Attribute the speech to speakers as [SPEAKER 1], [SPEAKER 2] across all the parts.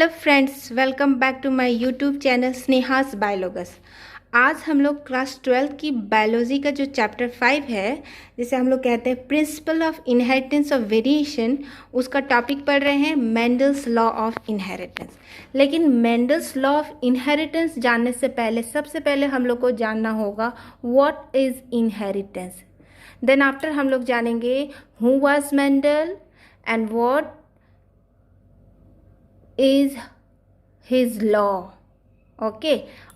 [SPEAKER 1] WhatsApp friends, welcome back to my YouTube channel Sneha's biologs. आज हम लोग क्लास 12 की बायोलॉजी का जो चैप्टर 5 है, जिसे हम लोग कहते हैं principle of inheritance of variation, उसका टॉपिक पढ़ रहे हैं मेंडल्स लॉ ऑफ इनहेरिटेंस। लेकिन मेंडल्स लॉ ऑफ इनहेरिटेंस जानने से पहले सबसे पहले हम लोग को जानना होगा what is inheritance. Then after हम लोग जानेंगे who was Mendel and what is his law. Okay,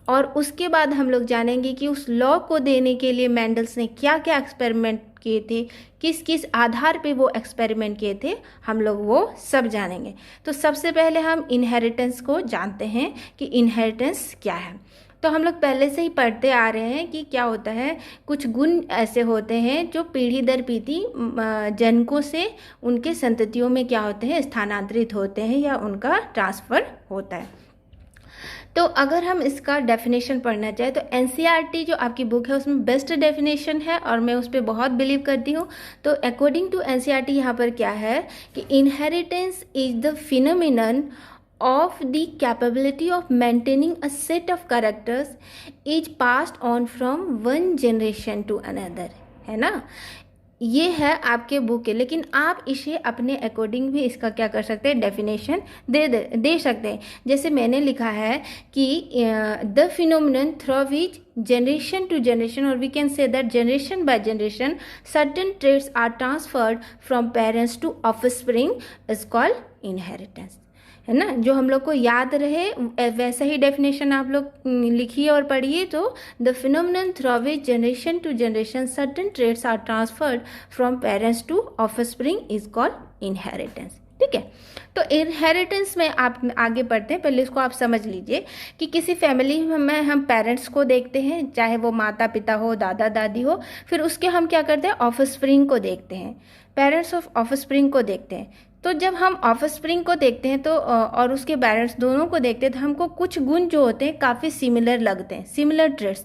[SPEAKER 1] और उसके बाद हम लोग जानेंगे कि उस लॉ को देने के लिए मेंडल्स ने क्या क्या एक्सपेरिमेंट किए थे, किस किस आधार पे वो एक्सपेरिमेंट किए थे, हम लोग वो सब जानेंगे। तो सबसे पहले हम इनहेरिटेंस को जानते हैं कि इनहेरिटेंस क्या है। तो हम लोग पहले से ही पढ़ते आ रहे हैं कि क्या होता है, कुछ गुण ऐसे होते हैं जो पीढ़ी दर पीढ़ी जनकों से उनके संततियों में क्या होते हैं, स्थानांतरित होते हैं या उनका ट्रांसफ़र होता है। तो अगर हम इसका डेफिनेशन पढ़ना चाहें तो एनसीईआरटी जो आपकी बुक है उसमें बेस्ट डेफिनेशन है और मैं उस पर बहुत बिलीव करती हूँ। तो अकॉर्डिंग टू एनसीईआरटी यहाँ पर क्या है कि inheritance is the phenomenon of the capability of maintaining a set of characters is passed on from one generation to another, है ना। ये है आपके बुक के, लेकिन आप इसे अपने अकॉर्डिंग भी इसका क्या कर सकते हैं, डेफिनेशन दे सकते हैं। जैसे मैंने लिखा है कि the phenomenon through which generation to generation, और we can say that generation by generation certain traits are transferred from parents to offspring is called inheritance, है ना। जो हम लोग को याद रहे वैसा ही डेफिनेशन आप लोग लिखिए और पढ़िए। तो the phenomenon through which generation to generation certain traits are transferred from parents to offspring is called inheritance. ठीक है, तो इनहेरिटेंस में आप आगे बढ़ते हैं। पहले इसको आप समझ लीजिए कि किसी फैमिली में हम पेरेंट्स को देखते हैं, चाहे वो माता पिता हो, दादा दादी हो, फिर उसके हम क्या करते हैं, ऑफस्प्रिंग को देखते हैं, पेरेंट्स ऑफ ऑफस्प्रिंग को देखते हैं। तो जब हम ऑफस्प्रिंग को देखते हैं तो और उसके पेरेंट्स दोनों को देखते हैं तो हमको कुछ गुण जो होते हैं काफ़ी सिमिलर लगते हैं, सिमिलर ट्रेट्स,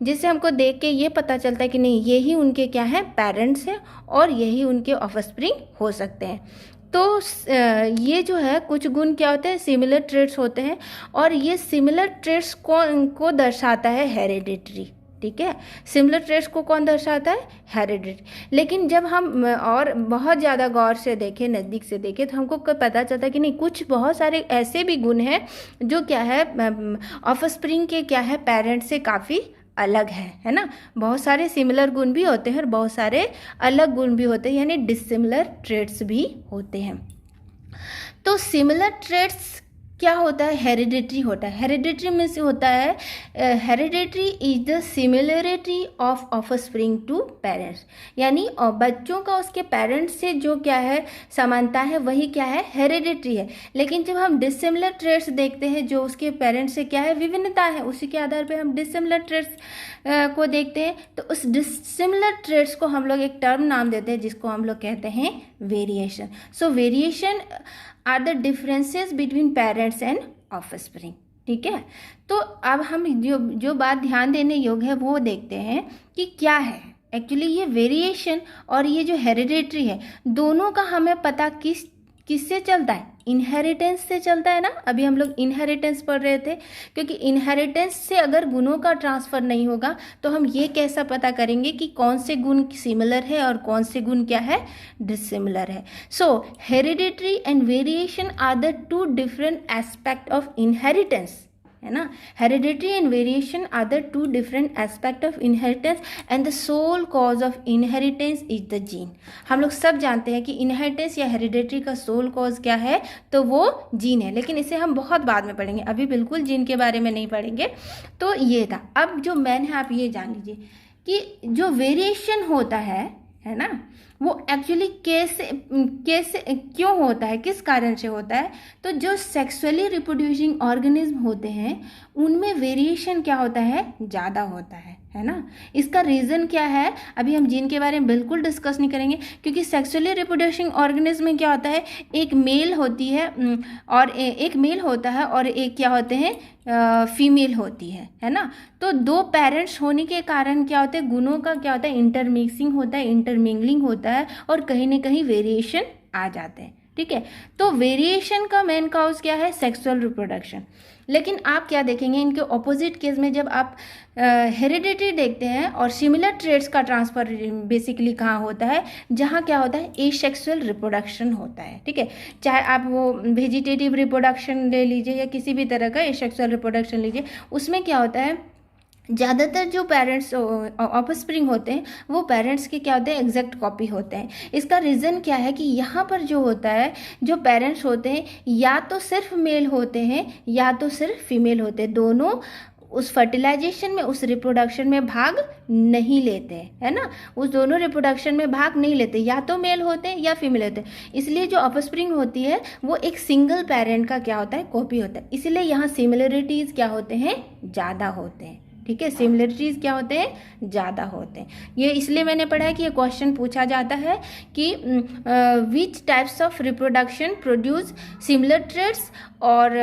[SPEAKER 1] जिससे हमको देख के ये पता चलता है कि नहीं यही उनके क्या है, पेरेंट्स हैं और यही उनके ऑफस्प्रिंग हो सकते हैं। तो ये जो है कुछ गुण क्या होते हैं, सिमिलर ट्रेट्स होते हैं, और ये सिमिलर ट्रेट्स को दर्शाता है हेरिडिटरी। ठीक है, सिमिलर ट्रेट्स को कौन दर्शाता है, हेरिडिटरी। लेकिन जब हम और बहुत ज़्यादा गौर से देखें, नज़दीक से देखें, तो हमको पता चलता है कि नहीं कुछ बहुत सारे ऐसे भी गुण हैं जो क्या है ऑफस्प्रिंग के क्या है, पेरेंट्स से काफ़ी अलग है ना। बहुत सारे सिमिलर गुण भी होते हैं और बहुत सारे अलग गुण भी होते हैं, यानी डिसिमिलर ट्रेट्स भी होते हैं। तो सिमिलर ट्रेट्स क्या होता है, हेरिडिटरी होता है। हेरिडिटरी में से होता है, hereditary is the similarity of offspring to parents, यानी बच्चों का उसके पेरेंट्स से जो क्या है समानता है वही क्या है, हेरिडिटरी है। लेकिन जब हम डिसिमिलर ट्रेट्स देखते हैं जो उसके पेरेंट्स से क्या है, विभिन्नता है, उसी के आधार पे हम डिसिमिलर ट्रेट्स को देखते हैं। तो उस डिसिमिलर ट्रेट्स को हम लोग एक टर्म नाम देते हैं जिसको हम लोग कहते हैं variation. So variation are the differences between parents and offspring. ठीक है, तो अब हम जो बात ध्यान देने योग्य है वो देखते हैं कि क्या है एक्चुअली ये वेरिएशन और ये जो हेरिडिटरी है, दोनों का हमें पता किससे चलता है, इनहेरिटेंस से चलता है ना। अभी हम लोग इनहेरिटेंस पढ़ रहे थे, क्योंकि इनहेरिटेंस से अगर गुणों का ट्रांसफ़र नहीं होगा तो हम ये कैसा पता करेंगे कि कौन से गुण सिमिलर है और कौन से गुण क्या है, डिसिमिलर है। So hereditary and variation are the two different aspect of inheritance, है ना। Hereditary and variation are the two different aspect of inheritance and the sole cause of inheritance is the gene. हम लोग सब जानते हैं कि inheritance या hereditary का सोल कॉज क्या है, तो वो जीन है, लेकिन इसे हम बहुत बाद में पढ़ेंगे, अभी बिल्कुल जीन के बारे में नहीं पढ़ेंगे। तो ये था। अब जो मैन है आप ये जान लीजिए कि जो वेरिएशन होता है ना, वो एक्चुअली कैसे क्यों होता है, किस कारण से होता है। तो जो सेक्सुअली रिप्रोड्यूसिंग ऑर्गेनिज्म होते हैं उनमें वेरिएशन क्या होता है, ज़्यादा होता है ना। इसका रीज़न क्या है, अभी हम जीन के बारे में बिल्कुल डिस्कस नहीं करेंगे, क्योंकि सेक्सुअली रिप्रोड्यूसिंग ऑर्गेनिज्म में क्या होता है, एक मेल होती है और एक मेल होता है और एक क्या होते हैं, फीमेल होती है ना। तो दो पेरेंट्स होने के कारण क्या होता है, गुणों का क्या होता है, इंटरमिक्सिंग होता है, इंटरमिंगलिंग होता है और कहीं ना कहीं वेरिएशन आ जाते हैं। ठीक है। तो वेरिएशन का मेन कॉज क्या है? Sexual reproduction. लेकिन आप क्या देखेंगे, इनके ऑपोजिट केस में जब आप हेरिडिटी देखते हैं और सिमिलर ट्रेड्स का ट्रांसफर बेसिकली कहाँ होता है? जहाँ क्या होता है? एसेक्सुअल रिप्रोडक्शन होता है, ठीक है। चाहे आप वो वेजिटेटिव रिप्रोडक्शन ले लीजिए या किसी भी तरह का एसेक्सुअल रिप्रोडक्शन लीजिए, उसमें क्या होता है? ज़्यादातर जो पेरेंट्स ऑफस्प्रिंग होते हैं वो पेरेंट्स के क्या होते हैं? एग्जैक्ट कॉपी होते हैं। इसका रीज़न क्या है कि यहाँ पर जो होता है, जो पेरेंट्स होते हैं या तो सिर्फ मेल होते हैं या तो सिर्फ फीमेल होते हैं, दोनों उस फर्टिलाइजेशन में, उस रिप्रोडक्शन में भाग नहीं लेते हैं, है ना। उस दोनों रिप्रोडक्शन में भाग नहीं लेते, या तो मेल होते हैं या फीमेल होते हैं। इसलिए जो ऑफस्प्रिंग होती है वो एक सिंगल पेरेंट का क्या होता है? कॉपी होता है। इसलिए यहाँ सिमिलरिटीज़ क्या होते हैं? ज़्यादा होते हैं, ठीक है। सिमिलरिटीज़ क्या होते हैं? ज़्यादा होते हैं। ये इसलिए मैंने पढ़ा है कि ये क्वेश्चन पूछा जाता है कि which types of reproduction produce similar traits और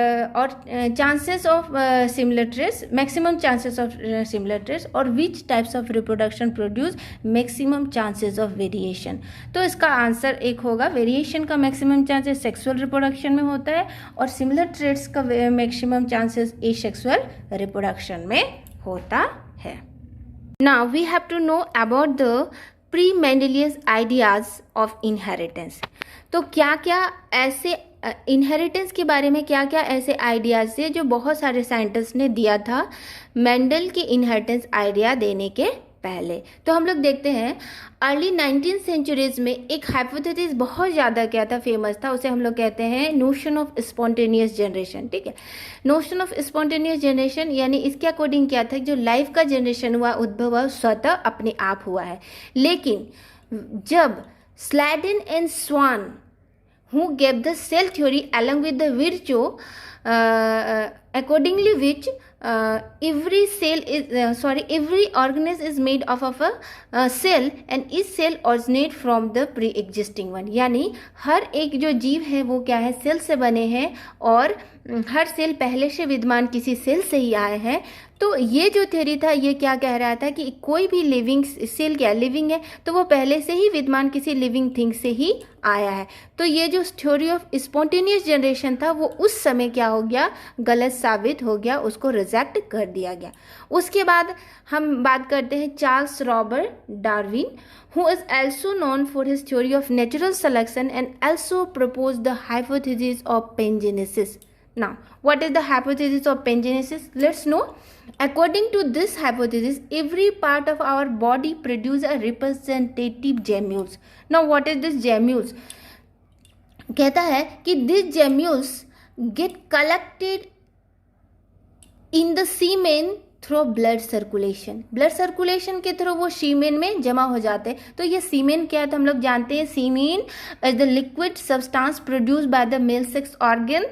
[SPEAKER 1] chances of similar traits, maximum chances of similar traits, और which types of reproduction produce maximum chances of variation. तो इसका आंसर एक होगा, वेरिएशन का मैक्सिमम चांसेस सेक्सुअल रिप्रोडक्शन में होता है और सिमिलर ट्रेड्स का मैक्सिमम चांसेस एसेक्सुअल रिप्रोडक्शन में होता है। Now we have to know about the pre-Mendelian ideas of inheritance. तो क्या क्या ऐसे इनहेरिटेंस के बारे में क्या क्या ऐसे आइडियाज़ थे जो बहुत सारे साइंटिस्ट ने दिया था मेंडल के इनहेरिटेंस आइडिया देने के पहले। तो हम लोग देखते हैं अर्ली 19th सेंचुरीज में एक हाइपोथेसिस बहुत ज़्यादा क्या था? फेमस था। उसे हम लोग कहते हैं नोशन ऑफ स्पॉन्टेनियस जनरेशन, ठीक है। नोशन ऑफ स्पॉन्टेनियस जनरेशन यानी इसके अकॉर्डिंग क्या था? जो लाइफ का जनरेशन हुआ, उद्भव हुआ, स्वतः अपने आप हुआ है। लेकिन जब Sladen and Swan who gave the cell theory along with the Virchow, accordingly which every organism is made up of a cell and each cell originate from the pre-existing one। यानी हर एक जो जीव है वो क्या है? सेल से बने हैं और हर सेल पहले से विद्यमान किसी सेल से ही आए हैं। तो ये जो थ्योरी था ये क्या कह रहा था कि कोई भी लिविंग सेल क्या लिविंग है तो वो पहले से ही विद्यमान किसी लिविंग थिंग से ही आया है। तो ये जो थ्योरी ऑफ स्पॉन्टेनियस जनरेशन था वो उस समय क्या हो गया? गलत साबित हो गया, उसको रिजेक्ट कर दिया गया। उसके बाद हम बात करते हैं Charles Robert Darwin, who is also known for his theory of natural selection and also proposed the hypothesis of pangenesis. Now, what is the hypothesis of pangenesis? Let's know. According to this hypothesis, every part of our body produces a representative gemmules. Now, what is this gemmules? कहता है कि these gemmules get collected in the semen through blood circulation. Blood circulation के through वो सीमेन में जमा हो जाते हैं। तो ये सीमेन क्या है? तो हम लोग जानते हैं semen is the liquid substance produce by the male sex organ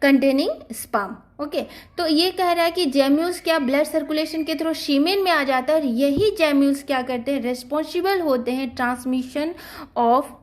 [SPEAKER 1] containing sperm. Okay, तो ये कह रहा है कि जेम्यूल्स क्या ब्लड सर्कुलेशन के थ्रू सीमेन में आ जाता है और यही जेम्यूल्स क्या करते हैं? रेस्पॉन्सिबल होते हैं transmission of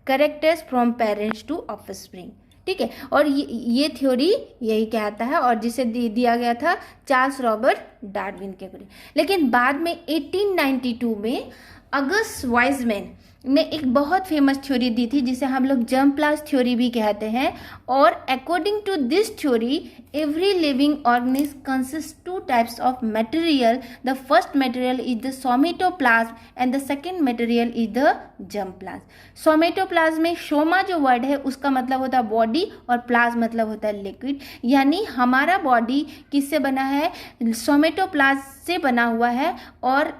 [SPEAKER 1] characters from parents to offspring, ठीक है। और ये थ्योरी यही कहता है और जिसे दिया गया था चार्ल्स रॉबर्ट डार्विन के अकॉर्डिंग। लेकिन बाद में 1892 में अगस्ट वाइजमैन ने एक बहुत फेमस थ्योरी दी थी जिसे हम लोग जर्मप्लाज्म थ्योरी भी कहते हैं। और according to this theory every living organism consist two types of material. The first material is the somatoplasm and the second material is the germplasm. Somatoplasm में सोमा जो वर्ड है उसका मतलब होता है बॉडी और प्लाज्म मतलब होता है लिक्विड। यानी हमारा बॉडी किससे बना है? सोमेटोप्लाज्म से बना हुआ है। और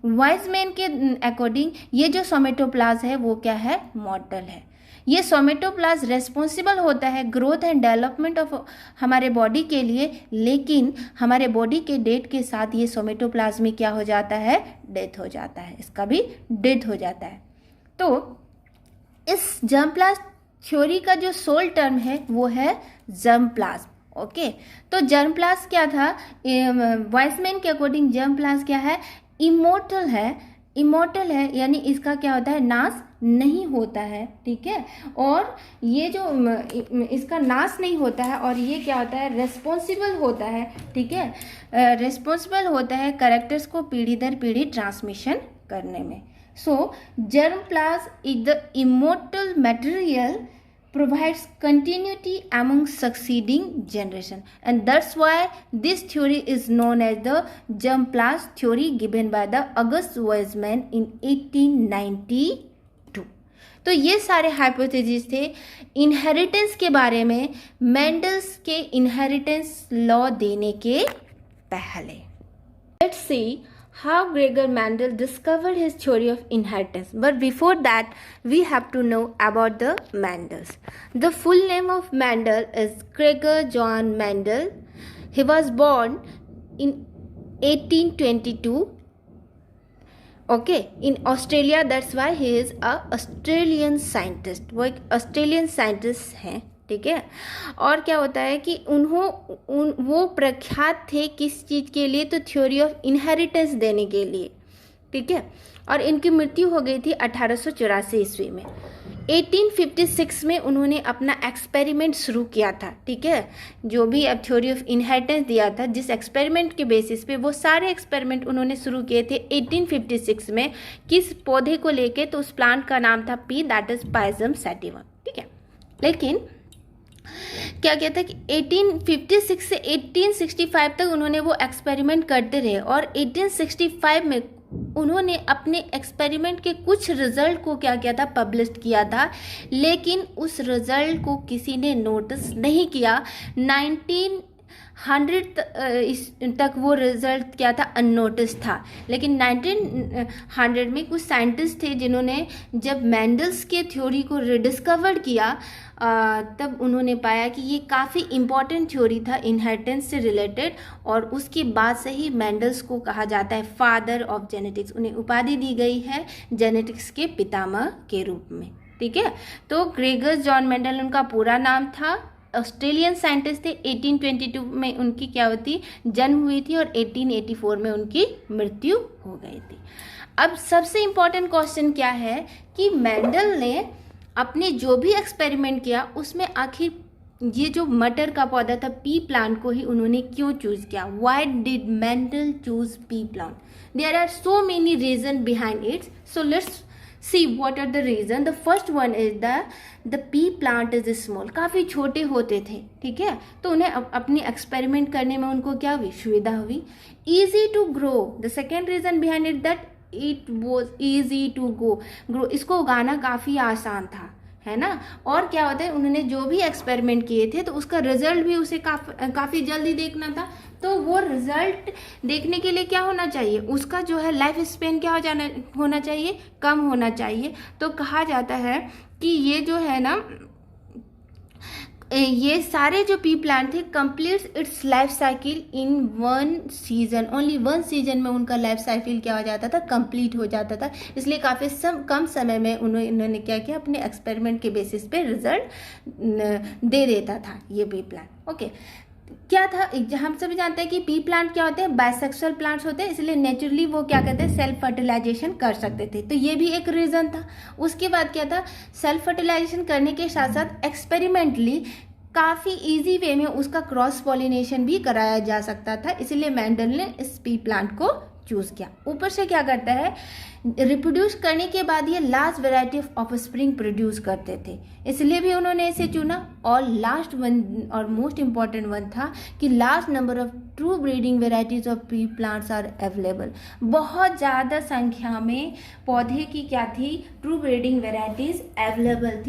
[SPEAKER 1] वाइजमैन के अकॉर्डिंग ये जो सोमेटोप्लाज्म है वो क्या है? मॉर्टल है। ये सोमेटोप्लाज्म रेस्पॉन्सिबल होता है ग्रोथ एंड डेवलपमेंट ऑफ हमारे बॉडी के लिए, लेकिन हमारे बॉडी के डेथ के साथ ये सोमेटोप्लाज्म में क्या हो जाता है? डेथ हो जाता है, इसका भी डेथ हो जाता है। तो इस जर्मप्लाज्म थ्योरी का जो सोल टर्म है वो है जर्मप्लाज्म। ओके, तो जर्मप्लाज्म क्या था? वाइजमैन के अकॉर्डिंग जर्मप्लाज्म क्या है? इमोर्टल है। इमोर्टल है यानी इसका क्या होता है? नाश नहीं होता है, ठीक है। और ये जो इसका नाश नहीं होता है और ये क्या होता है? रेस्पॉन्सिबल होता है, ठीक है। रेस्पॉन्सिबल होता है कैरेक्टर्स को पीढ़ी दर पीढ़ी ट्रांसमिशन करने में। So germplasm is the immortal material provides continuity among succeeding generation, and that's why this theory is known as the germplasm theory given by the August Weismann in 1892. तो ये सारे हाइपोथेसिस थे inheritance के बारे में, Mendel's के inheritance law देने के पहले. Let's see how Gregor Mendel discovered his theory of inheritance. But before that, we have to know about the Mendels. The full name of Mendel is Gregor Johann Mendel. He was born in 1822. Okay, in Australia. That's why he is a Australian scientist. वो एक Australian scientist हैं. ठीक है. और क्या होता है कि वो प्रख्यात थे किस चीज़ के लिए, तो थ्योरी ऑफ इनहेरिटेंस देने के लिए. ठीक है. और इनकी मृत्यु हो गई थी 1884 ईस्वी में. 1856 में उन्होंने अपना एक्सपेरिमेंट शुरू किया था. ठीक है. जो भी अब थ्योरी ऑफ इनहेरिटेंस दिया था, जिस एक्सपेरिमेंट के बेसिस पे वो सारे एक्सपेरिमेंट उन्होंने शुरू किए थे 1856 में. किस पौधे को लेके, तो उस प्लांट का नाम था पी, दैट इज पाइजम सैटिवम. ठीक है. लेकिन क्या कहता है कि 1856 से 1865 तक उन्होंने वो एक्सपेरिमेंट करते रहे, और 1865 में उन्होंने अपने एक्सपेरिमेंट के कुछ रिजल्ट को क्या किया था, पब्लिश किया था. लेकिन उस रिजल्ट को किसी ने नोटिस नहीं किया. 1900 तक वो रिजल्ट क्या था, अननोटिस था. लेकिन 1900 में कुछ साइंटिस्ट थे जिन्होंने जब मेंडल्स के थ्योरी को रिडिस्कवर किया, तब उन्होंने पाया कि ये काफ़ी इम्पॉर्टेंट थ्योरी था इनहेरिटेंस से रिलेटेड. और उसके बाद से ही मेंडल्स को कहा जाता है फादर ऑफ जेनेटिक्स. उन्हें उपाधि दी गई है जेनेटिक्स के पितामह के रूप में. ठीक है. तो ग्रेगर जॉन मेंडल उनका पूरा नाम था. ऑस्ट्रेलियन साइंटिस्ट थे. 1822 में उनकी क्या होती, जन्म हुई थी, और 1884 में उनकी मृत्यु हो गई थी. अब सबसे इम्पॉर्टेंट क्वेश्चन क्या है कि मेंडल ने अपने जो भी एक्सपेरिमेंट किया उसमें आखिर ये जो मटर का पौधा था, पी प्लांट को ही उन्होंने क्यों चूज किया. Why did Mendel choose pea plant. There are so many reason behind it. So let's see what are the reason. The first one is the pea plant is small. काफ़ी छोटे होते थे. ठीक है. तो उन्हें अपनी एक्सपेरिमेंट करने में उनको क्या हुई, सुविधा हुई. Easy to grow. The second reason behind it that it was easy to grow. इसको उगाना काफ़ी आसान था, है ना. और क्या होता है, उन्होंने जो भी एक्सपेरिमेंट किए थे तो उसका रिजल्ट भी उसे काफ़ी जल्दी देखना था. तो वो रिजल्ट देखने के लिए क्या होना चाहिए, उसका जो है लाइफ स्पेन क्या होना चाहिए, कम होना चाहिए. तो कहा जाता है कि ये जो है ना, ये सारे जो पी प्लांट थे complete it's life cycle in 1 season. Only 1 season में उनका लाइफ साइकिल क्या हो जाता था, कंप्लीट हो जाता था. इसलिए काफ़ी कम समय में उन्होंने क्या किया, अपने एक्सपेरिमेंट के बेसिस पे रिजल्ट दे देता था ये पी प्लांट. ओके. क्या था, हम सभी जानते हैं कि पी प्लांट क्या होते हैं, बाइसेक्सुअल प्लांट्स होते हैं. इसलिए नेचुरली वो क्या कहते हैं, सेल्फ फर्टिलाइजेशन कर सकते थे. तो ये भी एक रीज़न था. उसके बाद क्या था, सेल्फ फर्टिलाइजेशन करने के साथ साथ एक्सपेरिमेंटली काफ़ी इजी वे में उसका क्रॉस पॉलिनेशन भी कराया जा सकता था. इसलिए मेंडल ने इस पी प्लांट को चूज़ किया. ऊपर से क्या करता है, रिप्रोड्यूस करने के बाद ये large variety of offspring produce करते थे, इसलिए भी उन्होंने इसे चुना. और लास्ट वन और मोस्ट इम्पॉर्टेंट वन था कि large number of true breeding varieties of pea plants are available. बहुत ज़्यादा संख्या में पौधे की क्या थी, ट्रू ब्रीडिंग वेराइटीज अवेलेबल थी.